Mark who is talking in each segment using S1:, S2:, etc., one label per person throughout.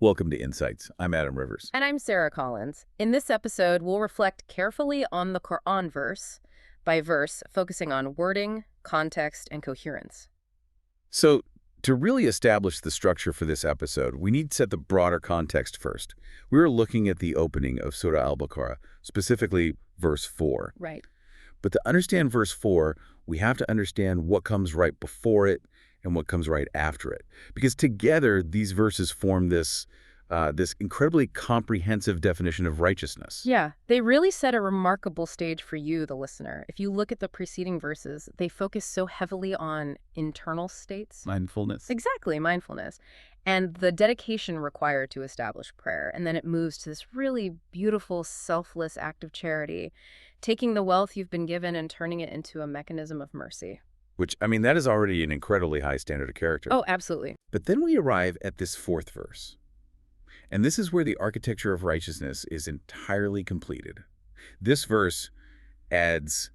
S1: Welcome to Insights. I'm Adam Rivers.
S2: And I'm Sarah Collins. In this episode, we'll reflect carefully on the Qur'an verse by verse, focusing on wording, context, and coherence.
S1: So, to really establish the structure for this episode, we need to set the broader context first. We're looking at the opening of Surah Al-Baqarah, specifically verse 4.
S2: Right.
S1: But to understand verse 4, we have to understand what comes right before it and what comes right after it. Because together, these verses form this incredibly comprehensive definition of righteousness.
S2: Yeah, they really set a remarkable stage for you, the listener. If you look at the preceding verses, they focus so heavily on internal states.
S1: Mindfulness.
S2: Exactly, mindfulness. And the dedication required to establish prayer. And then it moves to this really beautiful, selfless act of charity, taking the wealth you've been given and turning it into a mechanism of mercy.
S1: Which, I mean, that is already an incredibly high standard of character.
S2: Oh, absolutely.
S1: But then we arrive at this fourth verse. And this is where the architecture of righteousness is entirely completed. This verse adds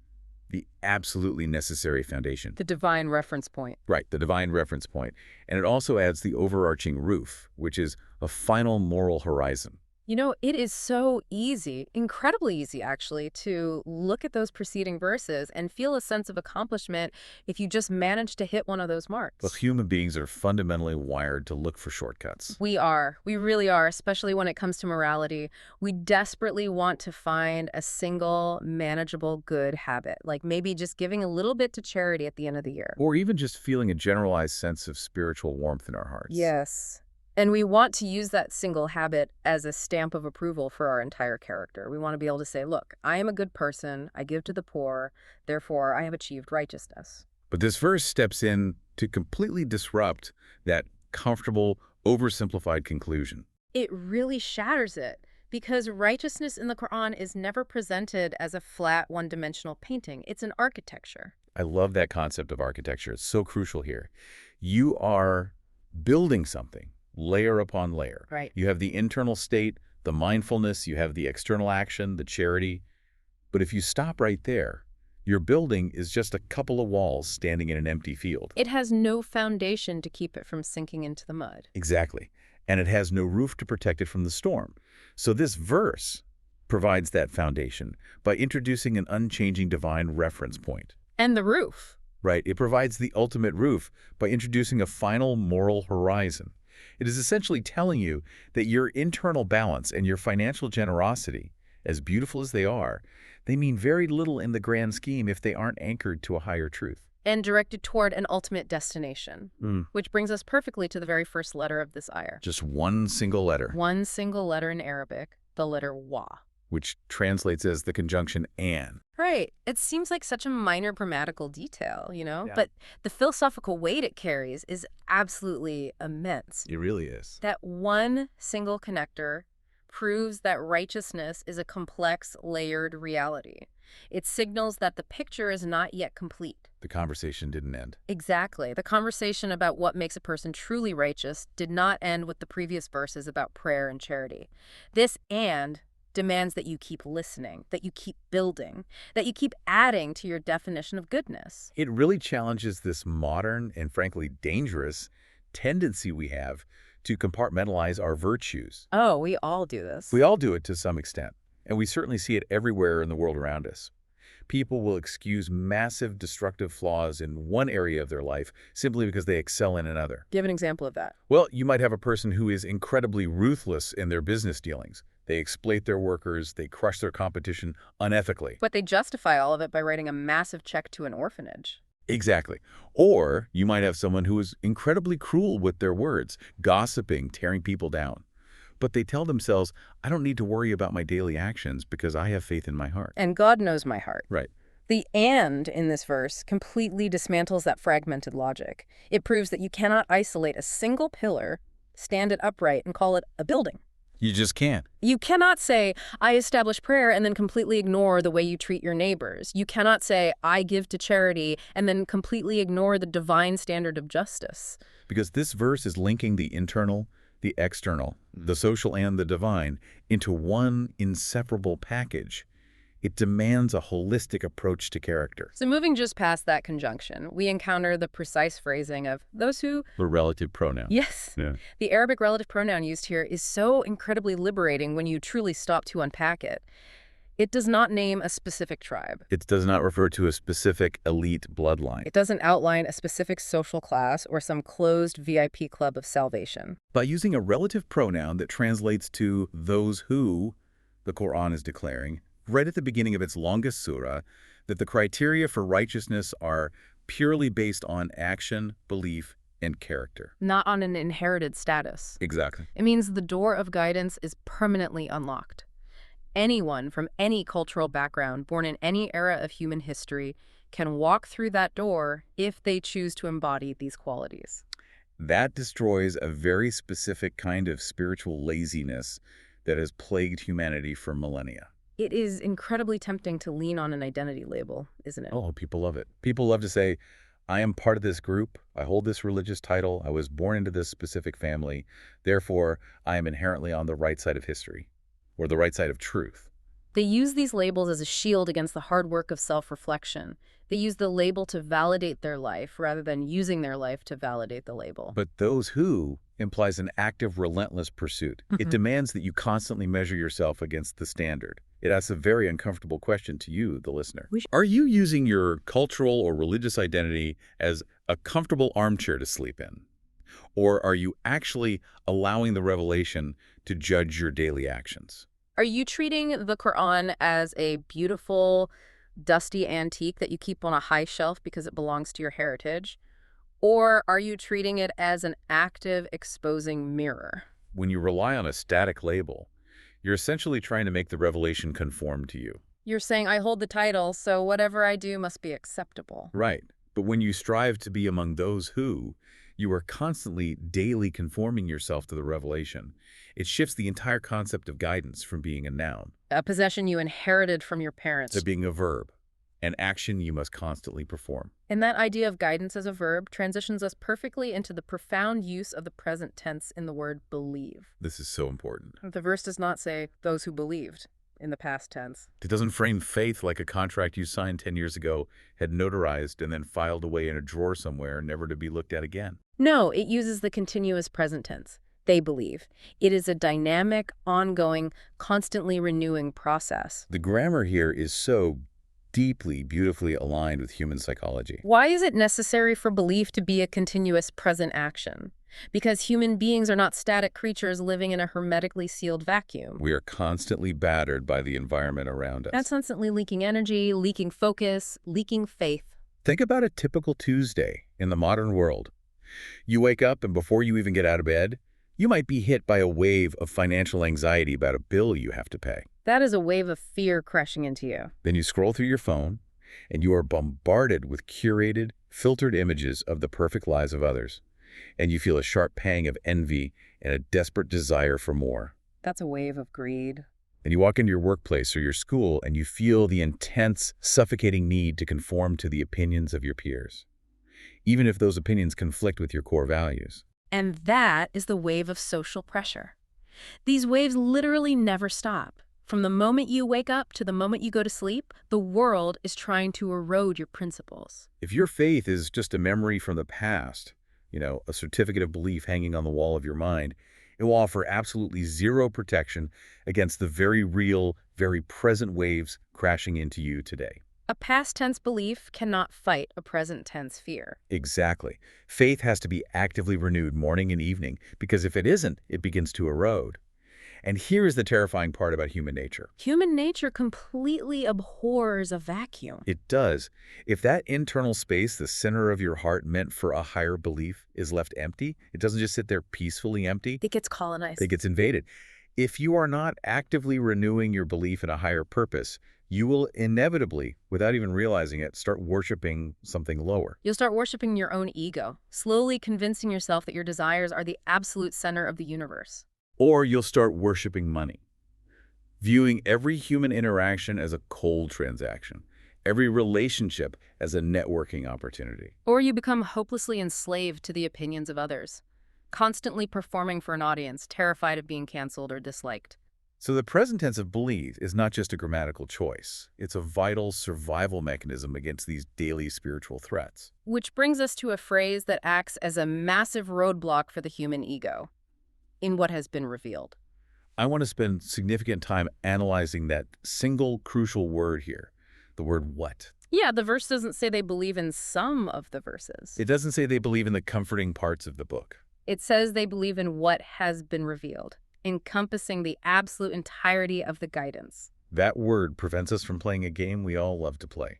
S1: the absolutely necessary foundation.
S2: The divine reference point.
S1: Right, the divine reference point. And it also adds the overarching roof, which is a final moral horizon.
S2: You know, it is so easy, incredibly easy actually, to look at those preceding verses and feel a sense of accomplishment if you just manage to hit one of those marks.
S1: Well, human beings are fundamentally wired to look for shortcuts.
S2: We are. We really are, especially when it comes to morality. We desperately want to find a single, manageable, good habit, like maybe just giving a little bit to charity at the end of the year.
S1: Or even just feeling a generalized sense of spiritual warmth in our hearts.
S2: Yes. And we want to use that single habit as a stamp of approval for our entire character. We want to be able to say, look, I am a good person, I give to the poor, therefore I have achieved righteousness.
S1: But this verse steps in to completely disrupt that comfortable, oversimplified conclusion.
S2: It really shatters it, because righteousness in the Qur'an is never presented as a flat, one-dimensional painting. It's an architecture.
S1: I love that concept of architecture. It's so crucial here. You are building something, layer upon layer.
S2: Right.
S1: You have the internal state, the mindfulness, you have the external action, the charity. But if you stop right there, your building is just a couple of walls standing in an empty field.
S2: It has no foundation to keep it from sinking into the mud.
S1: Exactly. And it has no roof to protect it from the storm. So this verse provides that foundation by introducing an unchanging divine reference point.
S2: And the roof.
S1: Right. It provides the ultimate roof by introducing a final moral horizon. It is essentially telling you that your internal balance and your financial generosity, as beautiful as they are, they mean very little in the grand scheme if they aren't anchored to a higher truth.
S2: And directed toward an ultimate destination, which brings us perfectly to the very first letter of this ayah.
S1: Just one single letter.
S2: One single letter in Arabic, the letter wa.
S1: Which translates as the conjunction and.
S2: Right. It seems like such a minor grammatical detail, you know?
S1: Yeah.
S2: But the philosophical weight it carries is absolutely immense.
S1: It really is.
S2: That one single connector proves that righteousness is a complex, layered reality. It signals that the picture is not yet complete.
S1: The conversation didn't end.
S2: Exactly. The conversation about what makes a person truly righteous did not end with the previous verses about prayer and charity. This and demands that you keep listening, that you keep building, that you keep adding to your definition of goodness.
S1: It really challenges this modern and frankly dangerous tendency we have to compartmentalize our virtues.
S2: Oh, we all do this.
S1: We all do it to some extent, and we certainly see it everywhere in the world around us. People will excuse massive destructive flaws in one area of their life simply because they excel in another.
S2: Give an example of that.
S1: Well, you might have a person who is incredibly ruthless in their business dealings. They exploit their workers, they crush their competition unethically.
S2: But they justify all of it by writing a massive check to an orphanage.
S1: Exactly. Or you might have someone who is incredibly cruel with their words, gossiping, tearing people down. But they tell themselves, I don't need to worry about my daily actions because I have faith in my heart.
S2: And God knows my heart.
S1: Right.
S2: The "and" in this verse completely dismantles that fragmented logic. It proves that you cannot isolate a single pillar, stand it upright, and call it a building.
S1: You just can't.
S2: You cannot say, I establish prayer and then completely ignore the way you treat your neighbors. You cannot say, I give to charity and then completely ignore the divine standard of justice.
S1: Because this verse is linking the internal, the external, the social and the divine into one inseparable package. It demands a holistic approach to character.
S2: So moving just past that conjunction, we encounter the precise phrasing of those who...
S1: The relative pronoun.
S2: Yes.
S1: Yeah.
S2: The Arabic relative pronoun used here is so incredibly liberating when you truly stop to unpack it. It does not name a specific tribe.
S1: It does not refer to a specific elite bloodline.
S2: It doesn't outline a specific social class or some closed VIP club of salvation.
S1: By using a relative pronoun that translates to those who, the Qur'an is declaring, right at the beginning of its longest surah, that the criteria for righteousness are purely based on action, belief, and character.
S2: Not on an inherited status.
S1: Exactly.
S2: It means the door of guidance is permanently unlocked. Anyone from any cultural background, born in any era of human history, can walk through that door if they choose to embody these qualities.
S1: That destroys a very specific kind of spiritual laziness that has plagued humanity for millennia.
S2: It is incredibly tempting to lean on an identity label, isn't it?
S1: Oh, people love it. People love to say, I am part of this group, I hold this religious title, I was born into this specific family, therefore I am inherently on the right side of history, or the right side of truth.
S2: They use these labels as a shield against the hard work of self-reflection. They use the label to validate their life rather than using their life to validate the label.
S1: But those who implies an active, relentless pursuit. It demands that you constantly measure yourself against the standard. It asks a very uncomfortable question to you, the listener. Are you using your cultural or religious identity as a comfortable armchair to sleep in? Or are you actually allowing the revelation to judge your daily actions?
S2: Are you treating the Qur'an as a beautiful, dusty antique that you keep on a high shelf because it belongs to your heritage? Or are you treating it as an active, exposing mirror?
S1: When you rely on a static label, you're essentially trying to make the revelation conform to you.
S2: You're saying, I hold the title, so whatever I do must be acceptable.
S1: Right. But when you strive to be among those who, you are constantly, daily conforming yourself to the revelation. It shifts the entire concept of guidance from being a noun,
S2: A possession you inherited from your parents.
S1: to being a verb, an action you must constantly perform.
S2: And that idea of guidance as a verb transitions us perfectly into the profound use of the present tense in the word believe.
S1: This is so important.
S2: The verse does not say those who believed in the past tense.
S1: It doesn't frame faith like a contract you signed 10 years ago, had notarized, and then filed away in a drawer somewhere, never to be looked at again.
S2: No, it uses the continuous present tense. They believe. It is a dynamic, ongoing, constantly renewing process.
S1: The grammar here is so deeply, beautifully aligned with human psychology.
S2: Why is it necessary for belief to be a continuous present action? Because human beings are not static creatures living in a hermetically sealed vacuum.
S1: We are constantly battered by the environment around us.
S2: That's constantly leaking energy, leaking focus, leaking faith.
S1: Think about a typical Tuesday in the modern world. You wake up, and before you even get out of bed, you might be hit by a wave of financial anxiety about a bill you have to pay.
S2: That is a wave of fear crashing into you.
S1: Then you scroll through your phone, and you are bombarded with curated, filtered images of the perfect lives of others. And you feel a sharp pang of envy and a desperate desire for more.
S2: That's a wave of greed.
S1: And you walk into your workplace or your school, and you feel the intense, suffocating need to conform to the opinions of your peers, even if those opinions conflict with your core values.
S2: And that is the wave of social pressure. These waves literally never stop. From the moment you wake up to the moment you go to sleep, the world is trying to erode your principles.
S1: If your faith is just a memory from the past, a certificate of belief hanging on the wall of your mind, it will offer absolutely zero protection against the very real, very present waves crashing into you today.
S2: A past tense belief cannot fight a present tense fear.
S1: Exactly. Faith has to be actively renewed morning and evening, because if it isn't, it begins to erode. And here is the terrifying part about human nature.
S2: Human nature completely abhors a vacuum.
S1: It does. If that internal space, the center of your heart meant for a higher belief, is left empty, it doesn't just sit there peacefully empty.
S2: It gets colonized.
S1: It gets invaded. If you are not actively renewing your belief in a higher purpose, you will inevitably, without even realizing it, start worshiping something lower.
S2: You'll start worshiping your own ego, slowly convincing yourself that your desires are the absolute center of the universe.
S1: Or you'll start worshiping money, viewing every human interaction as a cold transaction, every relationship as a networking opportunity.
S2: Or you become hopelessly enslaved to the opinions of others, constantly performing for an audience, terrified of being canceled or disliked.
S1: So the present tense of believe is not just a grammatical choice. It's a vital survival mechanism against these daily spiritual threats.
S2: Which brings us to a phrase that acts as a massive roadblock for the human ego in what has been revealed.
S1: I want to spend significant time analyzing that single crucial word here, the word what.
S2: Yeah, the verse doesn't say they believe in some of the verses.
S1: It doesn't say they believe in the comforting parts of the book.
S2: It says they believe in what has been revealed, encompassing the absolute entirety of the guidance.
S1: That word prevents us from playing a game we all love to play,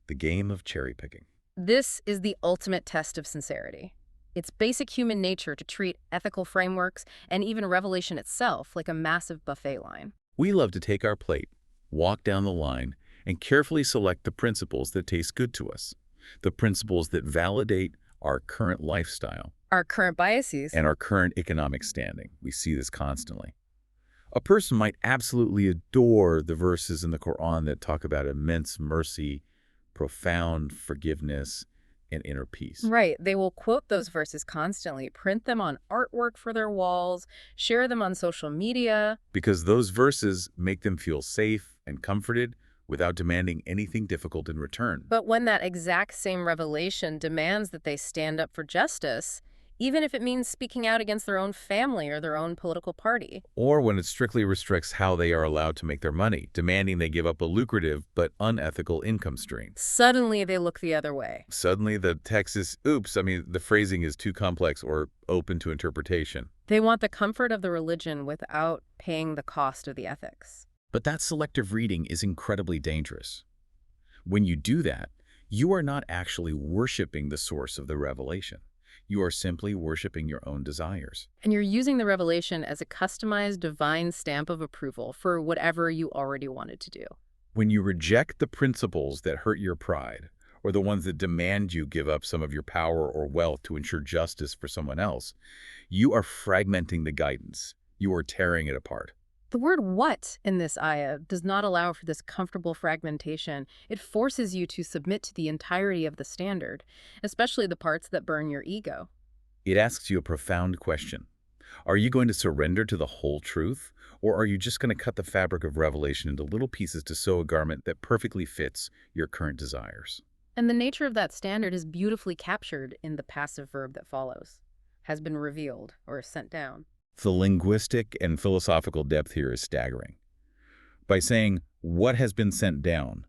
S1: the game of cherry picking.
S2: This is the ultimate test of sincerity. It's basic human nature to treat ethical frameworks and even revelation itself like a massive buffet line.
S1: We love to take our plate, walk down the line, and carefully select the principles that taste good to us, the principles that validate our current lifestyle,
S2: Our current biases.
S1: and our current economic standing. We see this constantly. A person might absolutely adore the verses in the Qur'an that talk about immense mercy, profound forgiveness, and inner peace.
S2: Right. They will quote those verses constantly, print them on artwork for their walls, share them on social media.
S1: Because those verses make them feel safe and comforted without demanding anything difficult in return.
S2: But when that exact same revelation demands that they stand up for justice, even if it means speaking out against their own family or their own political party.
S1: Or when it strictly restricts how they are allowed to make their money, demanding they give up a lucrative but unethical income stream.
S2: Suddenly they look the other way.
S1: Suddenly the text is, the phrasing is too complex or open to interpretation.
S2: They want the comfort of the religion without paying the cost of the ethics.
S1: But that selective reading is incredibly dangerous. When you do that, you are not actually worshiping the source of the revelation. You are simply worshiping your own desires.
S2: And you're using the revelation as a customized divine stamp of approval for whatever you already wanted to do.
S1: When you reject the principles that hurt your pride, or the ones that demand you give up some of your power or wealth to ensure justice for someone else, you are fragmenting the guidance. You are tearing it apart.
S2: The word what in this ayah does not allow for this comfortable fragmentation. It forces you to submit to the entirety of the standard, especially the parts that burn your ego.
S1: It asks you a profound question. Are you going to surrender to the whole truth, or are you just going to cut the fabric of revelation into little pieces to sew a garment that perfectly fits your current desires?
S2: And the nature of that standard is beautifully captured in the passive verb that follows. Has been revealed or sent down.
S1: The linguistic and philosophical depth here is staggering. By saying, what has been sent down,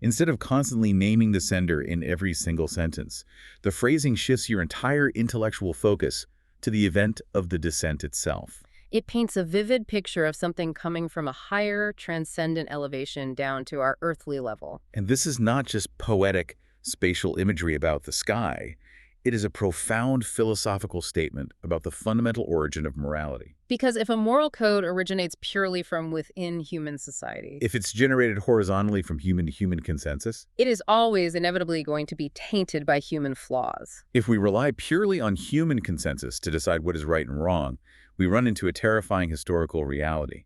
S1: instead of constantly naming the sender in every single sentence, the phrasing shifts your entire intellectual focus to the event of the descent itself.
S2: It paints a vivid picture of something coming from a higher, transcendent elevation down to our earthly level.
S1: And this is not just poetic, spatial imagery about the sky. It is a profound philosophical statement about the fundamental origin of morality.
S2: Because if a moral code originates purely from within human society,
S1: If it's generated horizontally from human to human consensus,
S2: it is always inevitably going to be tainted by human flaws.
S1: if we rely purely on human consensus to decide what is right and wrong, we run into a terrifying historical reality.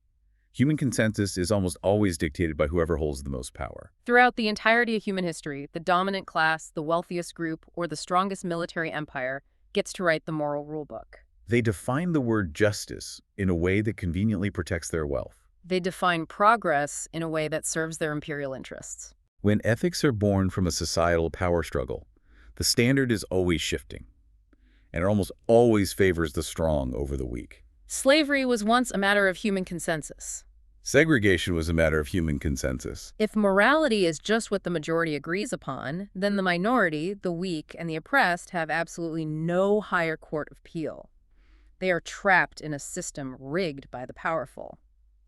S1: Human consensus is almost always dictated by whoever holds the most power.
S2: Throughout the entirety of human history, the dominant class, the wealthiest group, or the strongest military empire gets to write the moral rulebook.
S1: They define the word justice in a way that conveniently protects their wealth.
S2: They define progress in a way that serves their imperial interests.
S1: When ethics are born from a societal power struggle, the standard is always shifting, and it almost always favors the strong over the weak.
S2: Slavery was once a matter of human consensus.
S1: Segregation was a matter of human consensus.
S2: If morality is just what the majority agrees upon, then the minority, the weak, and the oppressed have absolutely no higher court of appeal. They are trapped in a system rigged by the powerful.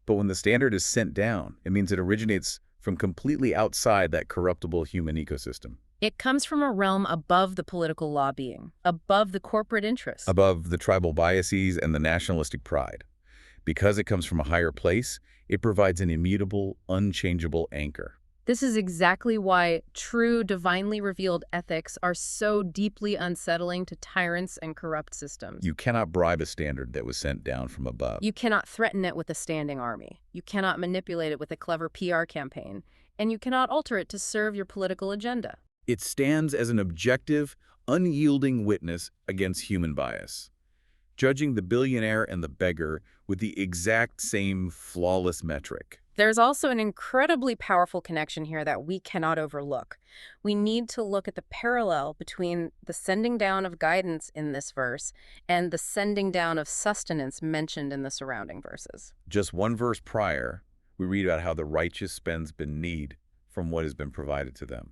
S1: But when the standard is sent down, it means it originates from completely outside that corruptible human ecosystem.
S2: It comes from a realm above the political lobbying, above the corporate interests.
S1: Above the tribal biases and the nationalistic pride. Because it comes from a higher place, it provides an immutable, unchangeable anchor.
S2: This is exactly why true, divinely revealed ethics are so deeply unsettling to tyrants and corrupt systems.
S1: You cannot bribe a standard that was sent down from above.
S2: You cannot threaten it with a standing army. You cannot manipulate it with a clever PR campaign. And you cannot alter it to serve your political agenda.
S1: It stands as an objective, unyielding witness against human bias, judging the billionaire and the beggar with the exact same flawless metric.
S2: There's also an incredibly powerful connection here that we cannot overlook. We need to look at the parallel between the sending down of guidance in this verse and the sending down of sustenance mentioned in the surrounding verses.
S1: Just one verse prior, we read about how the righteous spends beneed from what has been provided to them.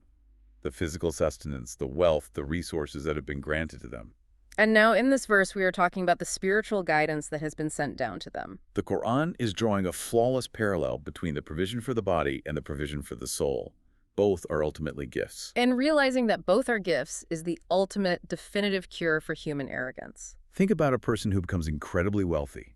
S1: The physical sustenance, the wealth, the resources that have been granted to them.
S2: And now in this verse, we are talking about the spiritual guidance that has been sent down to them.
S1: The Qur'an is drawing a flawless parallel between the provision for the body and the provision for the soul. Both are ultimately gifts.
S2: And realizing that both are gifts is the ultimate definitive cure for human arrogance.
S1: Think about a person who becomes incredibly wealthy.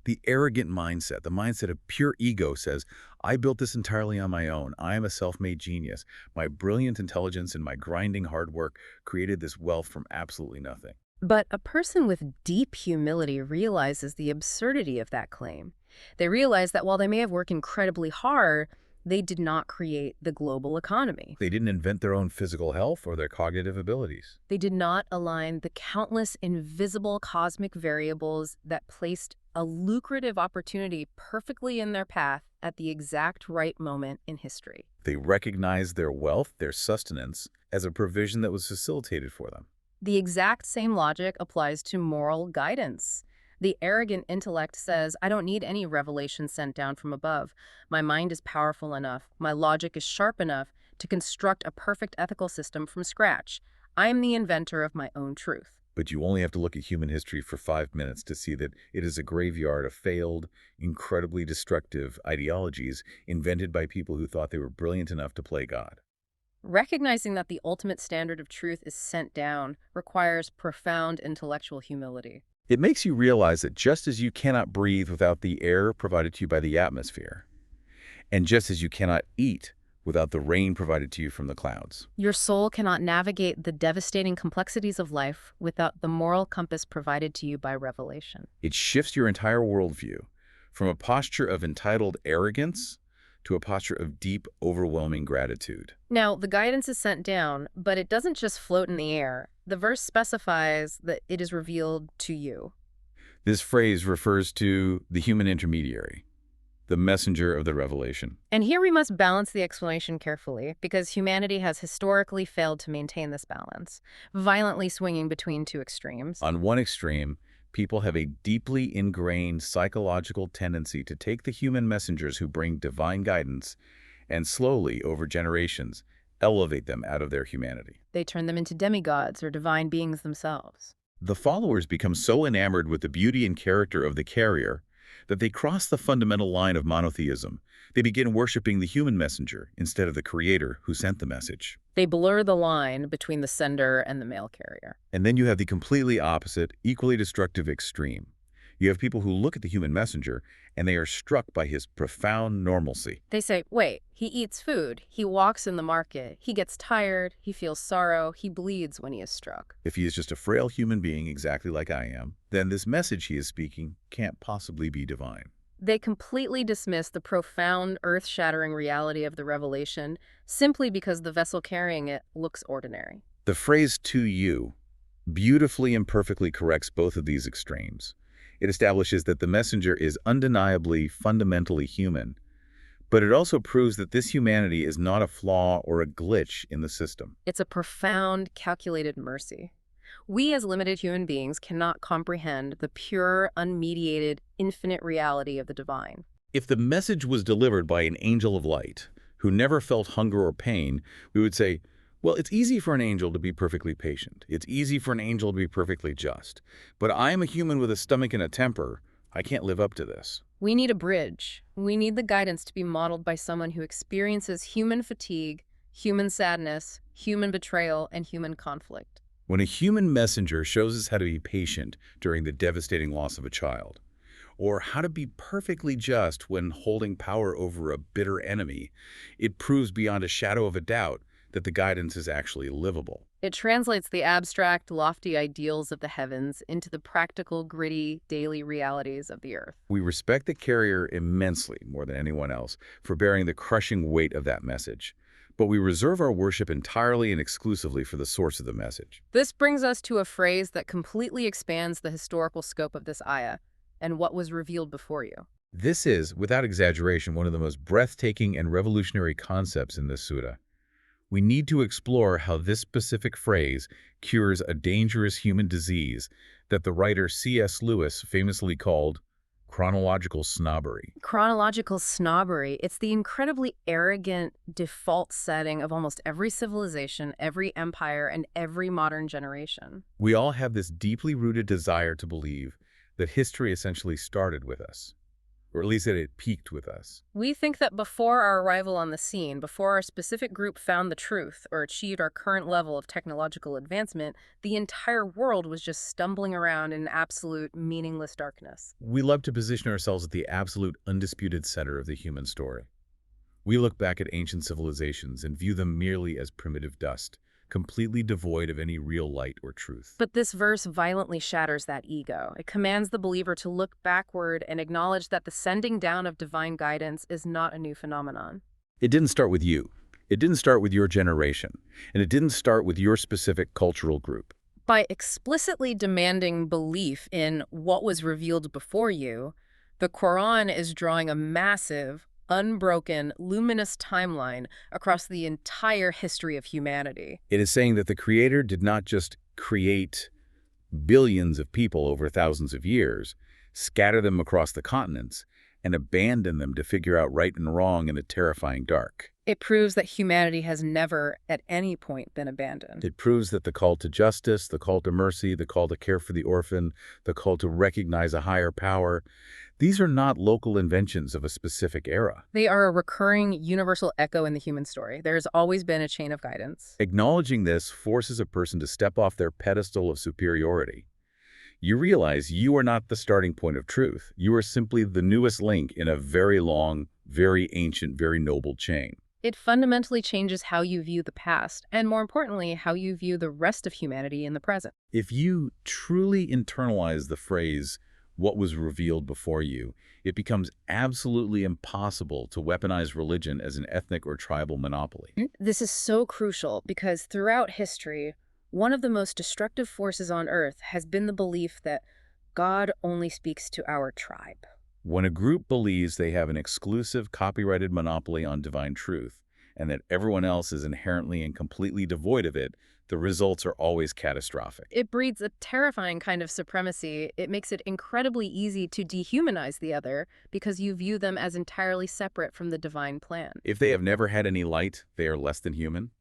S1: The arrogant mindset, the mindset of pure ego says, I built this entirely on my own. I am a self-made genius. My brilliant intelligence and my grinding hard work created this wealth from absolutely nothing.
S2: But a person with deep humility realizes the absurdity of that claim. They realize that while they may have worked incredibly hard, they did not create the global economy.
S1: They didn't invent their own physical health or their cognitive abilities.
S2: They did not align the countless invisible cosmic variables that placed a lucrative opportunity perfectly in their path at the exact right moment in history.
S1: They recognized their wealth, their sustenance, as a provision that was facilitated for them.
S2: The exact same logic applies to moral guidance. The arrogant intellect says, I don't need any revelation sent down from above. My mind is powerful enough. My logic is sharp enough to construct a perfect ethical system from scratch. I am the inventor of my own truth.
S1: But you only have to look at human history for 5 minutes to see that it is a graveyard of failed, incredibly destructive ideologies invented by people who thought they were brilliant enough to play God.
S2: Recognizing that the ultimate standard of truth is sent down requires profound intellectual humility.
S1: It makes you realize that just as you cannot breathe without the air provided to you by the atmosphere, and just as you cannot eat without the rain provided to you from the clouds,
S2: Your soul cannot navigate the devastating complexities of life without the moral compass provided to you by revelation.
S1: it shifts your entire worldview from a posture of entitled arrogance to a posture of deep, overwhelming gratitude.
S2: Now, the guidance is sent down, but it doesn't just float in the air. The verse specifies that it is revealed to you.
S1: This phrase refers to the human intermediary, the messenger of the revelation.
S2: And here we must balance the explanation carefully, because humanity has historically failed to maintain this balance, violently swinging between two extremes.
S1: On one extreme, people have a deeply ingrained psychological tendency to take the human messengers who bring divine guidance and slowly, over generations, elevate them out of their humanity.
S2: They turn them into demigods or divine beings themselves.
S1: The followers become so enamored with the beauty and character of the carrier that they cross the fundamental line of monotheism. They begin worshiping the human messenger instead of the creator who sent the message.
S2: They blur the line between the sender and the mail carrier.
S1: And then you have the completely opposite, equally destructive extreme. You have people who look at the human messenger and they are struck by his profound normalcy.
S2: They say, wait, he eats food, he walks in the market, he gets tired, he feels sorrow, he bleeds when he is struck.
S1: If he is just a frail human being exactly like I am, then this message he is speaking can't possibly be divine.
S2: They completely dismiss the profound, earth-shattering reality of the revelation simply because the vessel carrying it looks ordinary.
S1: The phrase "to you" beautifully and perfectly corrects both of these extremes. It establishes that the messenger is undeniably, fundamentally human, but it also proves that this humanity is not a flaw or a glitch in the system.
S2: It's a profound, calculated mercy. We as limited human beings cannot comprehend the pure, unmediated, infinite reality of the divine.
S1: If the message was delivered by an angel of light who never felt hunger or pain, we would say, well, it's easy for an angel to be perfectly patient. It's easy for an angel to be perfectly just. But I am a human with a stomach and a temper. I can't live up to this.
S2: We need a bridge. We need the guidance to be modeled by someone who experiences human fatigue, human sadness, human betrayal, and human conflict.
S1: When a human messenger shows us how to be patient during the devastating loss of a child, or how to be perfectly just when holding power over a bitter enemy, it proves beyond a shadow of a doubt that the guidance is actually livable.
S2: It translates the abstract, lofty ideals of the heavens into the practical, gritty, daily realities of the earth.
S1: We respect the carrier immensely, more than anyone else, for bearing the crushing weight of that message. But we reserve our worship entirely and exclusively for the source of the message.
S2: This brings us to a phrase that completely expands the historical scope of this ayah, and what was revealed before you.
S1: This is, without exaggeration, one of the most breathtaking and revolutionary concepts in this surah. We need to explore how this specific phrase cures a dangerous human disease that the writer C.S. Lewis famously called chronological snobbery.
S2: Chronological snobbery, it's the incredibly arrogant default setting of almost every civilization, every empire, and every modern generation.
S1: We all have this deeply rooted desire to believe that history essentially started with us, or at least that it peaked with us.
S2: We think that before our arrival on the scene, before our specific group found the truth or achieved our current level of technological advancement, the entire world was just stumbling around in absolute meaningless darkness.
S1: We love to position ourselves at the absolute undisputed center of the human story. We look back at ancient civilizations and view them merely as primitive dust, completely devoid of any real light or truth.
S2: But this verse violently shatters that ego. It commands the believer to look backward and acknowledge that the sending down of divine guidance is not a new phenomenon.
S1: It didn't start with you. It didn't start with your generation. And it didn't start with your specific cultural group.
S2: By explicitly demanding belief in what was revealed before you, the Qur'an is drawing a massive, unbroken, luminous timeline across the entire history of humanity.
S1: It is saying that the Creator did not just create billions of people over thousands of years, scatter them across the continents, and abandon them to figure out right and wrong in the terrifying dark.
S2: It proves that humanity has never, at any point, been abandoned.
S1: It proves that the call to justice, the call to mercy, the call to care for the orphan, the call to recognize a higher power, these are not local inventions of a specific era.
S2: They are a recurring, universal echo in the human story. There has always been a chain of guidance.
S1: Acknowledging this forces a person to step off their pedestal of superiority. You realize you are not the starting point of truth. You are simply the newest link in a very long, very ancient, very noble chain.
S2: It fundamentally changes how you view the past, and more importantly, how you view the rest of humanity in the present.
S1: If you truly internalize the phrase, "what was revealed before you," it becomes absolutely impossible to weaponize religion as an ethnic or tribal monopoly.
S2: This is so crucial because throughout history, one of the most destructive forces on earth has been the belief that God only speaks to our tribe.
S1: When a group believes they have an exclusive copyrighted monopoly on divine truth, and that everyone else is inherently and completely devoid of it, the results are always catastrophic.
S2: It breeds a terrifying kind of supremacy. It makes it incredibly easy to dehumanize the other because you view them as entirely separate from the divine plan.
S1: If they have never had any light, they are less than human,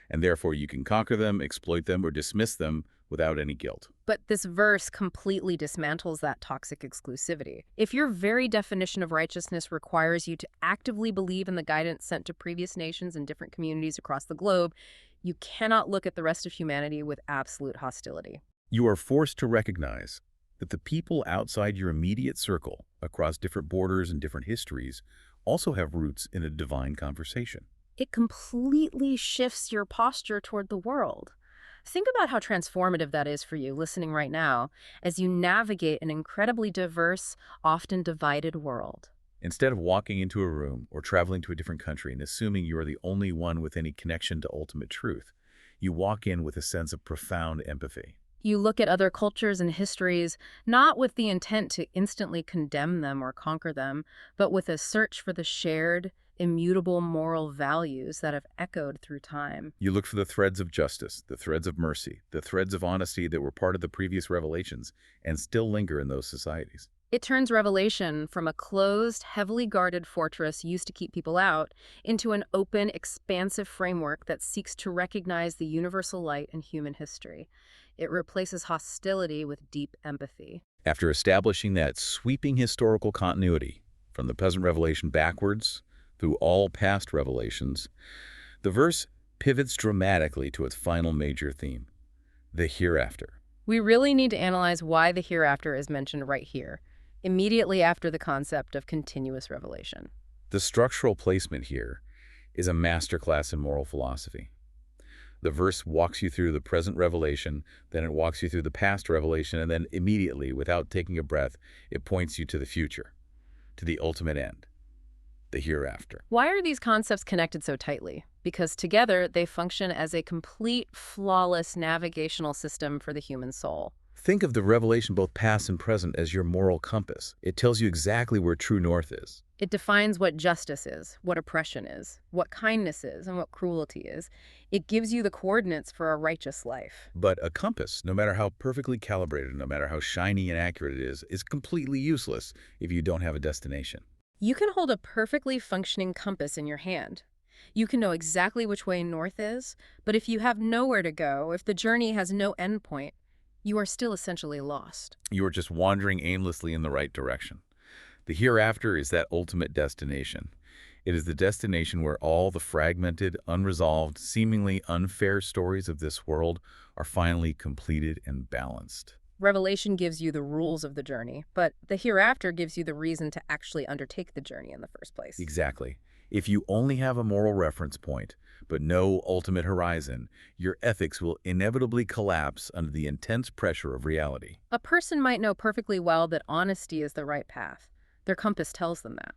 S1: and therefore you can conquer them, exploit them, or dismiss them without any guilt.
S2: But this verse completely dismantles that toxic exclusivity. If your very definition of righteousness requires you to actively believe in the guidance sent to previous nations and different communities across the globe, you cannot look at the rest of humanity with absolute hostility.
S1: You are forced to recognize that the people outside your immediate circle, across different borders and different histories, also have roots in a divine conversation.
S2: It completely shifts your posture toward the world. Think about how transformative that is for you listening right now as you navigate an incredibly diverse, often divided world.
S1: Instead of walking into a room or traveling to a different country and assuming you are the only one with any connection to ultimate truth, you walk in with a sense of profound empathy.
S2: You look at other cultures and histories not with the intent to instantly condemn them or conquer them, but with a search for the shared, immutable moral values that have echoed through time.
S1: You look for the threads of justice, the threads of mercy, the threads of honesty that were part of the previous revelations and still linger in those societies.
S2: It turns revelation from a closed, heavily guarded fortress used to keep people out into an open, expansive framework that seeks to recognize the universal light in human history. It replaces hostility with deep empathy.
S1: After establishing that sweeping historical continuity from the present revelation backwards through all past revelations, the verse pivots dramatically to its final major theme, the hereafter.
S2: We really need to analyze why the hereafter is mentioned right here, immediately after the concept of continuous revelation.
S1: The structural placement here is a masterclass in moral philosophy. The verse walks you through the present revelation, then it walks you through the past revelation, and then immediately, without taking a breath, it points you to the future, to the ultimate end, the hereafter.
S2: Why are these concepts connected so tightly? Because together they function as a complete, flawless navigational system for the human soul.
S1: Think of the revelation, both past and present, as your moral compass. It tells you exactly where true north is.
S2: It defines what justice is, what oppression is, what kindness is, and what cruelty is. It gives you the coordinates for a righteous life.
S1: But a compass, no matter how perfectly calibrated, no matter how shiny and accurate it is completely useless if you don't have a destination.
S2: You can hold a perfectly functioning compass in your hand. You can know exactly which way north is, but if you have nowhere to go, if the journey has no endpoint, you are still essentially lost.
S1: You are just wandering aimlessly in the right direction. The hereafter is that ultimate destination. It is the destination where all the fragmented, unresolved, seemingly unfair stories of this world are finally completed and balanced.
S2: Revelation gives you the rules of the journey, but the hereafter gives you the reason to actually undertake the journey in the first place.
S1: Exactly. If you only have a moral reference point, but no ultimate horizon, your ethics will inevitably collapse under the intense pressure of reality.
S2: A person might know perfectly well that honesty is the right path. Their compass tells them that.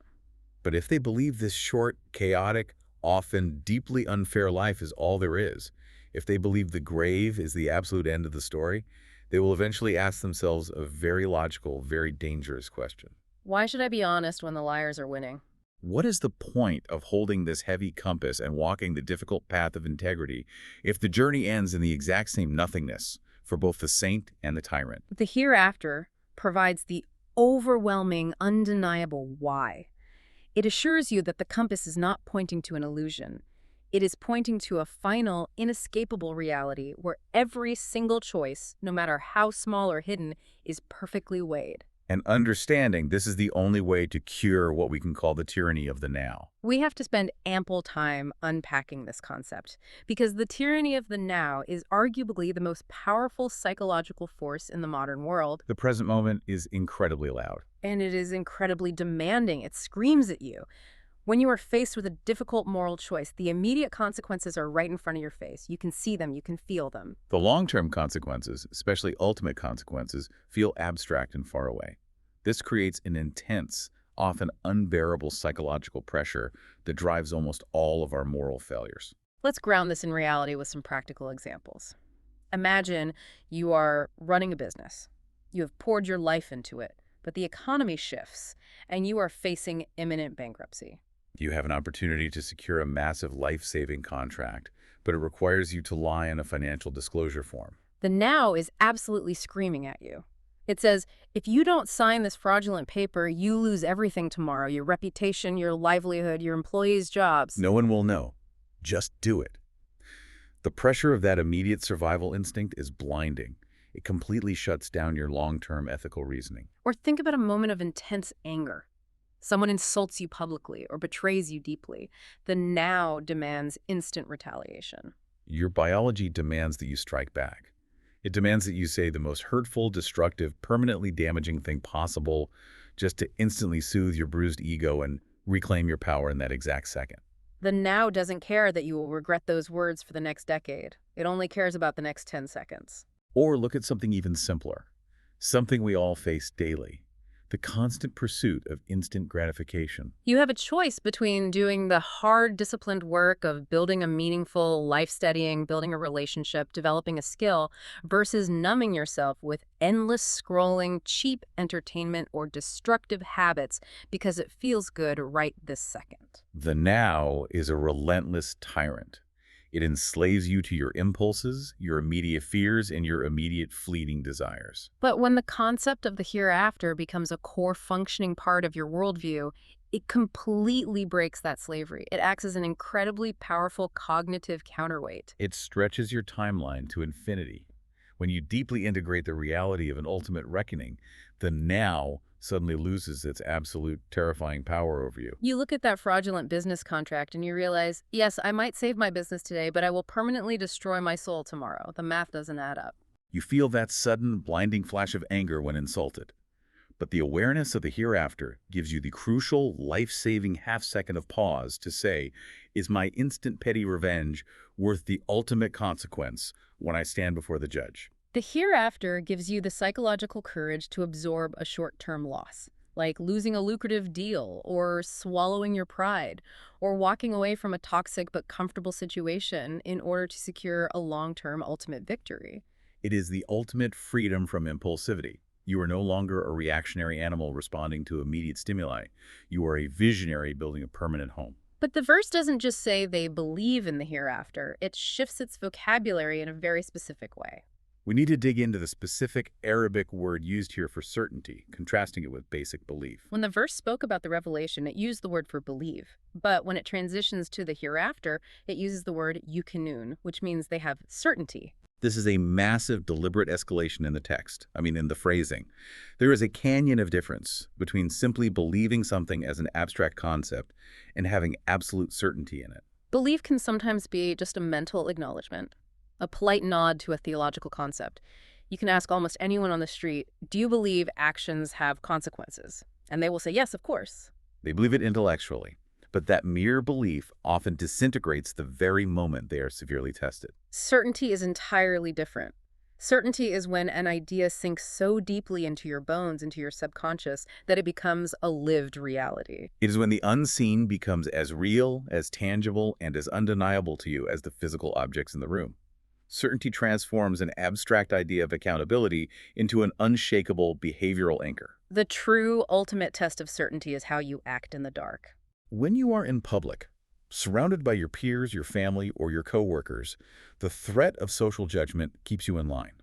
S1: But if they believe this short, chaotic, often deeply unfair life is all there is, if they believe the grave is the absolute end of the story, they will eventually ask themselves a very logical, very dangerous question.
S2: Why should I be honest when the liars are winning?
S1: What is the point of holding this heavy compass and walking the difficult path of integrity if the journey ends in the exact same nothingness for both the saint and the tyrant?
S2: The hereafter provides the overwhelming, undeniable why. It assures you that the compass is not pointing to an illusion. It is pointing to a final, inescapable reality where every single choice, no matter how small or hidden, is perfectly weighed.
S1: And understanding this is the only way to cure what we can call the tyranny of the now.
S2: We have to spend ample time unpacking this concept, because the tyranny of the now is arguably the most powerful psychological force in the modern world.
S1: The present moment is incredibly loud.
S2: And it is incredibly demanding. It screams at you. When you are faced with a difficult moral choice, the immediate consequences are right in front of your face. You can see them, you can feel them.
S1: The long-term consequences, especially ultimate consequences, feel abstract and far away. This creates an intense, often unbearable psychological pressure that drives almost all of our moral failures.
S2: Let's ground this in reality with some practical examples. Imagine you are running a business. You have poured your life into it, but the economy shifts, and you are facing imminent bankruptcy.
S1: You have an opportunity to secure a massive life-saving contract, but it requires you to lie on a financial disclosure form.
S2: The now is absolutely screaming at you. It says, if you don't sign this fraudulent paper, you lose everything tomorrow, your reputation, your livelihood, your employees' jobs.
S1: No one will know. Just do it. The pressure of that immediate survival instinct is blinding. It completely shuts down your long-term ethical reasoning.
S2: Or think about a moment of intense anger. Someone insults you publicly or betrays you deeply. The now demands instant retaliation.
S1: Your biology demands that you strike back. It demands that you say the most hurtful, destructive, permanently damaging thing possible just to instantly soothe your bruised ego and reclaim your power in that exact second.
S2: The now doesn't care that you will regret those words for the next decade. It only cares about the next 10 seconds.
S1: Or look at something even simpler, something we all face daily. The constant pursuit of instant gratification.
S2: You have a choice between doing the hard, disciplined work of building a meaningful life, studying, building a relationship, developing a skill, versus numbing yourself with endless scrolling, cheap entertainment, or destructive habits because it feels good right this second.
S1: The now is a relentless tyrant. It enslaves you to your impulses, your immediate fears, and your immediate fleeting desires.
S2: But when the concept of the hereafter becomes a core functioning part of your worldview, it completely breaks that slavery. It acts as an incredibly powerful cognitive counterweight.
S1: It stretches your timeline to infinity. When you deeply integrate the reality of an ultimate reckoning, the now suddenly loses its absolute terrifying power over you.
S2: You look at that fraudulent business contract and you realize, yes, I might save my business today, but I will permanently destroy my soul tomorrow. The math doesn't add up.
S1: You feel that sudden, blinding flash of anger when insulted. But the awareness of the hereafter gives you the crucial, life-saving half-second of pause to say, is my instant petty revenge worth the ultimate consequence when I stand before the judge?
S2: The hereafter gives you the psychological courage to absorb a short-term loss, like losing a lucrative deal, or swallowing your pride, or walking away from a toxic but comfortable situation in order to secure a long-term ultimate victory.
S1: It is the ultimate freedom from impulsivity. You are no longer a reactionary animal responding to immediate stimuli. You are a visionary building a permanent home.
S2: But the verse doesn't just say they believe in the hereafter, it shifts its vocabulary in a very specific way.
S1: We need to dig into the specific Arabic word used here for certainty, contrasting it with basic belief.
S2: When the verse spoke about the revelation, it used the word for believe. But when it transitions to the hereafter, it uses the word yukinun, which means they have certainty.
S1: This is a massive, deliberate escalation in the text, in the phrasing. There is a canyon of difference between simply believing something as an abstract concept and having absolute certainty in it.
S2: Belief can sometimes be just a mental acknowledgement, a polite nod to a theological concept. You can ask almost anyone on the street, do you believe actions have consequences? And they will say, yes, of course.
S1: They believe it intellectually, but that mere belief often disintegrates the very moment they are severely tested.
S2: Certainty is entirely different. Certainty is when an idea sinks so deeply into your bones, into your subconscious, that it becomes a lived reality.
S1: It is when the unseen becomes as real, as tangible, and as undeniable to you as the physical objects in the room. Certainty transforms an abstract idea of accountability into an unshakable behavioral anchor.
S2: The true ultimate test of certainty is how you act in the dark.
S1: When you are in public, surrounded by your peers, your family, or your coworkers, the threat of social judgment keeps you in line.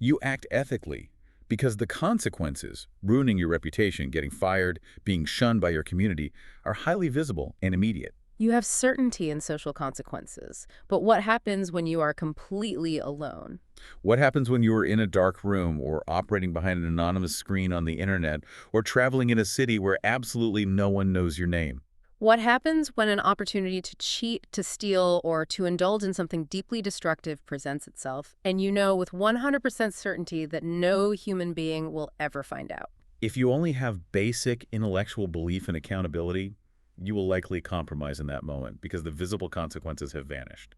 S1: You act ethically because the consequences, ruining your reputation, getting fired, being shunned by your community, are highly visible and immediate.
S2: You have certainty in social consequences, but what happens when you are completely alone?
S1: What happens when you are in a dark room or operating behind an anonymous screen on the internet or traveling in a city where absolutely no one knows your name?
S2: What happens when an opportunity to cheat, to steal, or to indulge in something deeply destructive presents itself, and you know with 100% certainty that no human being will ever find out?
S1: If you only have basic intellectual belief and accountability, you will likely compromise in that moment because the visible consequences have vanished.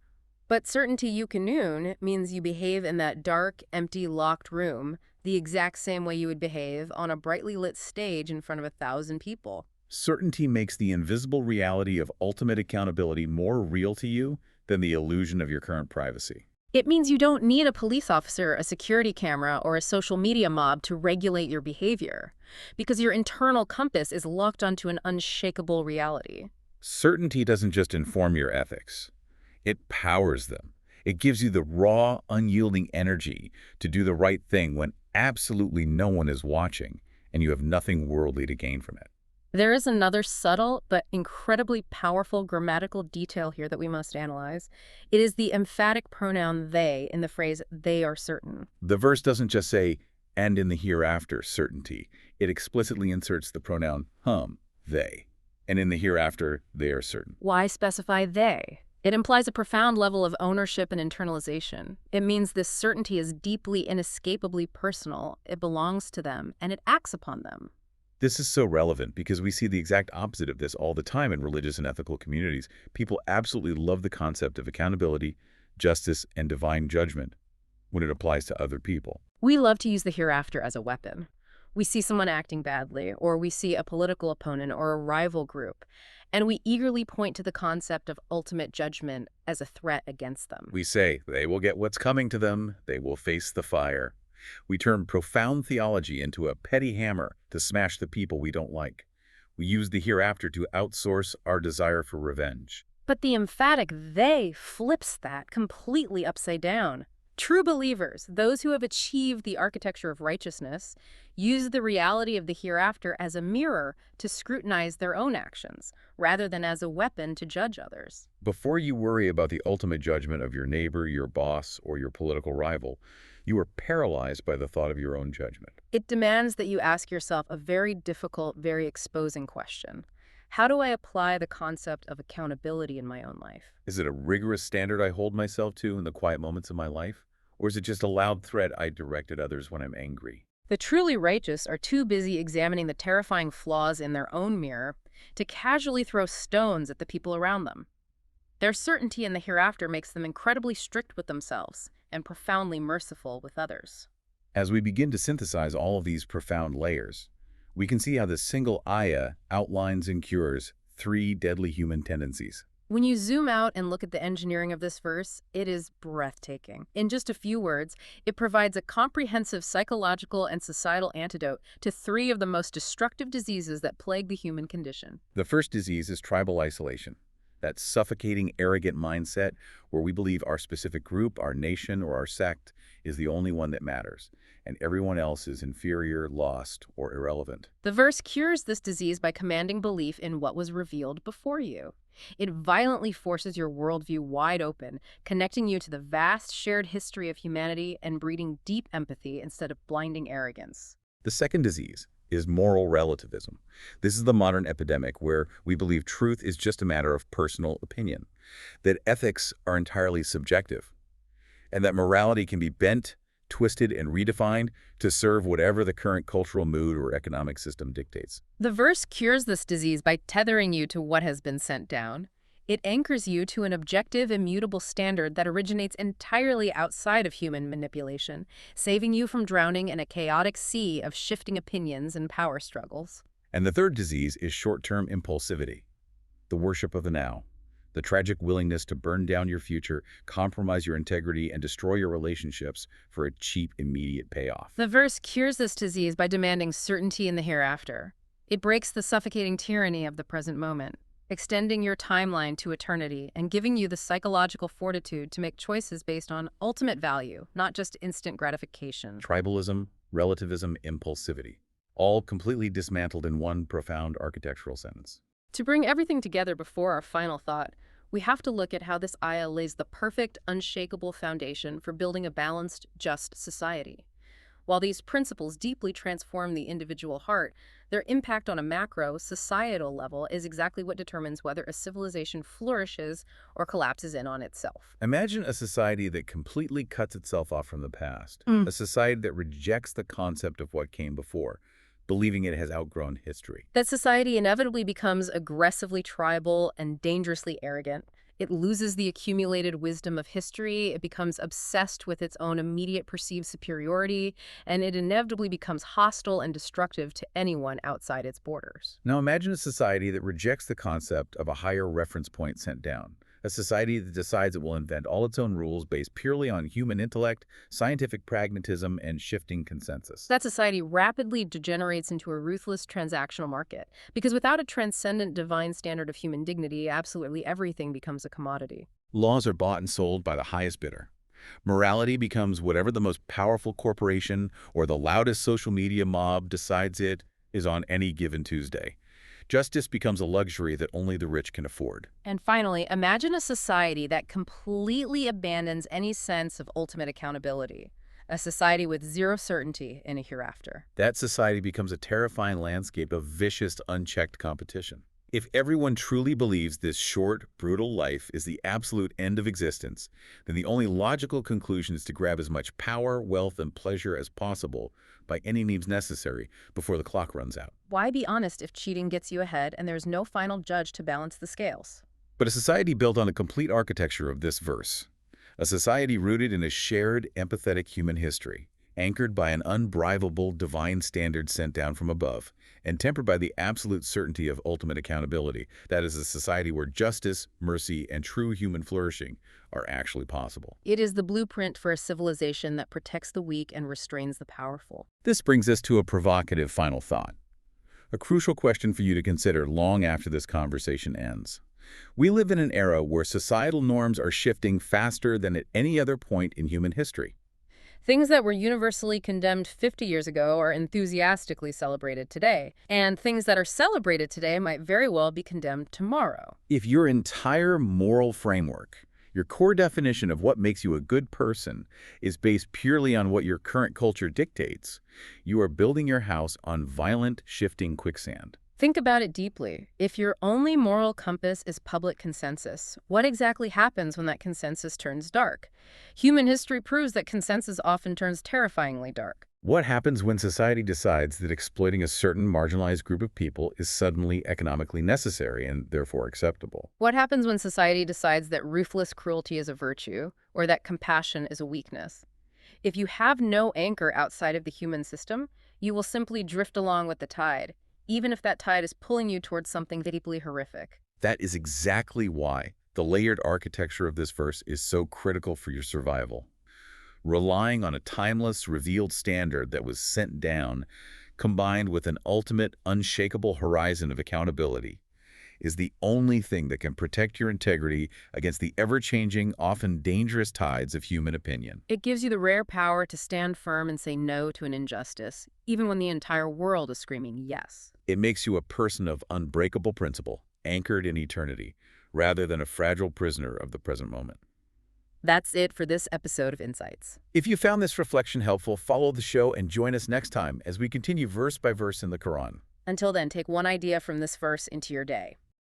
S2: But certainty yukinun means you behave in that dark, empty, locked room the exact same way you would behave on a brightly lit stage in front of 1,000 people.
S1: Certainty makes the invisible reality of ultimate accountability more real to you than the illusion of your current privacy.
S2: It means you don't need a police officer, a security camera, or a social media mob to regulate your behavior, because your internal compass is locked onto an unshakable reality.
S1: Certainty doesn't just inform your ethics. It powers them. It gives you the raw, unyielding energy to do the right thing when absolutely no one is watching, and you have nothing worldly to gain from it.
S2: There is another subtle but incredibly powerful grammatical detail here that we must analyze. It is the emphatic pronoun they in the phrase, they are certain.
S1: The verse doesn't just say, and in the hereafter, certainty. It explicitly inserts the pronoun they. And in the hereafter, they are certain.
S2: Why specify they? It implies a profound level of ownership and internalization. It means this certainty is deeply, inescapably personal. It belongs to them, and it acts upon them.
S1: This is so relevant because we see the exact opposite of this all the time in religious and ethical communities. People absolutely love the concept of accountability, justice, and divine judgment when it applies to other people.
S2: We love to use the hereafter as a weapon. We see someone acting badly, or we see a political opponent or a rival group, and we eagerly point to the concept of ultimate judgment as a threat against them.
S1: We say, they will get what's coming to them, they will face the fire. We turn profound theology into a petty hammer to smash the people we don't like. We use the hereafter to outsource our desire for revenge.
S2: But the emphatic they flips that completely upside down. True believers, those who have achieved the architecture of righteousness, use the reality of the hereafter as a mirror to scrutinize their own actions, rather than as a weapon to judge others.
S1: Before you worry about the ultimate judgment of your neighbor, your boss, or your political rival, you are paralyzed by the thought of your own judgment.
S2: It demands that you ask yourself a very difficult, very exposing question. How do I apply the concept of accountability in my own life?
S1: Is it a rigorous standard I hold myself to in the quiet moments of my life? Or is it just a loud threat I direct at others when I'm angry?
S2: The truly righteous are too busy examining the terrifying flaws in their own mirror to casually throw stones at the people around them. Their certainty in the hereafter makes them incredibly strict with themselves and profoundly merciful with others.
S1: As we begin to synthesize all of these profound layers, we can see how this single ayah outlines and cures 3 deadly human tendencies.
S2: When you zoom out and look at the engineering of this verse, it is breathtaking. In just a few words, it provides a comprehensive psychological and societal antidote to three of the most destructive diseases that plague the human condition.
S1: The first disease is tribal isolation, that suffocating, arrogant mindset where we believe our specific group, our nation, or our sect is the only one that matters, and everyone else is inferior, lost, or irrelevant.
S2: The verse cures this disease by commanding belief in what was revealed before you. It violently forces your worldview wide open, connecting you to the vast shared history of humanity and breeding deep empathy instead of blinding arrogance.
S1: The second disease is moral relativism. This is the modern epidemic where we believe truth is just a matter of personal opinion, that ethics are entirely subjective, and that morality can be bent, twisted, and redefined to serve whatever the current cultural mood or economic system dictates.
S2: The verse cures this disease by tethering you to what has been sent down. It anchors you to an objective, immutable standard that originates entirely outside of human manipulation, saving you from drowning in a chaotic sea of shifting opinions and power struggles.
S1: And the third disease is short-term impulsivity, the worship of the now, the tragic willingness to burn down your future, compromise your integrity, and destroy your relationships for a cheap, immediate payoff.
S2: The verse cures this disease by demanding certainty in the hereafter. It breaks the suffocating tyranny of the present moment, extending your timeline to eternity and giving you the psychological fortitude to make choices based on ultimate value, not just instant gratification.
S1: Tribalism, relativism, impulsivity, all completely dismantled in one profound architectural sentence.
S2: To bring everything together before our final thought, we have to look at how this ayah lays the perfect, unshakable foundation for building a balanced, just society. While these principles deeply transform the individual heart, their impact on a macro, societal level is exactly what determines whether a civilization flourishes or collapses in on itself.
S1: Imagine a society that completely cuts itself off from the past, a society that rejects the concept of what came before, believing it has outgrown history.
S2: That society inevitably becomes aggressively tribal and dangerously arrogant. It loses the accumulated wisdom of history, it becomes obsessed with its own immediate perceived superiority, and it inevitably becomes hostile and destructive to anyone outside its borders.
S1: Now imagine a society that rejects the concept of a higher reference point sent down, a society that decides it will invent all its own rules based purely on human intellect, scientific pragmatism, and shifting consensus.
S2: That society rapidly degenerates into a ruthless transactional market, because without a transcendent divine standard of human dignity, absolutely everything becomes a commodity.
S1: Laws are bought and sold by the highest bidder. Morality becomes whatever the most powerful corporation or the loudest social media mob decides it is on any given Tuesday. Justice becomes a luxury that only the rich can afford.
S2: And finally, imagine a society that completely abandons any sense of ultimate accountability, a society with zero certainty in a hereafter.
S1: That society becomes a terrifying landscape of vicious, unchecked competition. If everyone truly believes this short, brutal life is the absolute end of existence, then the only logical conclusion is to grab as much power, wealth, and pleasure as possible by any means necessary before the clock runs out.
S2: Why be honest if cheating gets you ahead and there's no final judge to balance the scales?
S1: But a society built on a complete architecture of this verse, a society rooted in a shared, empathetic human history, anchored by an unbribable divine standard sent down from above, and tempered by the absolute certainty of ultimate accountability, that is a society where justice, mercy, and true human flourishing are actually possible.
S2: It is the blueprint for a civilization that protects the weak and restrains the powerful.
S1: This brings us to a provocative final thought, a crucial question for you to consider long after this conversation ends. We live in an era where societal norms are shifting faster than at any other point in human history.
S2: Things that were universally condemned 50 years ago are enthusiastically celebrated today, and things that are celebrated today might very well be condemned tomorrow.
S1: If your entire moral framework, your core definition of what makes you a good person, is based purely on what your current culture dictates, you are building your house on violent, shifting quicksand.
S2: Think about it deeply. If your only moral compass is public consensus, what exactly happens when that consensus turns dark? Human history proves that consensus often turns terrifyingly dark.
S1: What happens when society decides that exploiting a certain marginalized group of people is suddenly economically necessary and therefore acceptable?
S2: What happens when society decides that ruthless cruelty is a virtue, or that compassion is a weakness? If you have no anchor outside of the human system, you will simply drift along with the tide, even if that tide is pulling you towards something deeply horrific.
S1: That is exactly why The layered architecture of this verse is so critical for your survival. Relying on a timeless, revealed standard that was sent down, combined with an ultimate, unshakable horizon of accountability, is the only thing that can protect your integrity against the ever-changing, often dangerous tides of human opinion.
S2: It gives you the rare power to stand firm and say no to an injustice, even when the entire world is screaming yes.
S1: It makes you a person of unbreakable principle, anchored in eternity, rather than a fragile prisoner of the present moment.
S2: That's it for this episode of Insights.
S1: If you found this reflection helpful, follow the show and join us next time as we continue verse by verse in the Quran.
S2: Until then, take one idea from this verse into your day.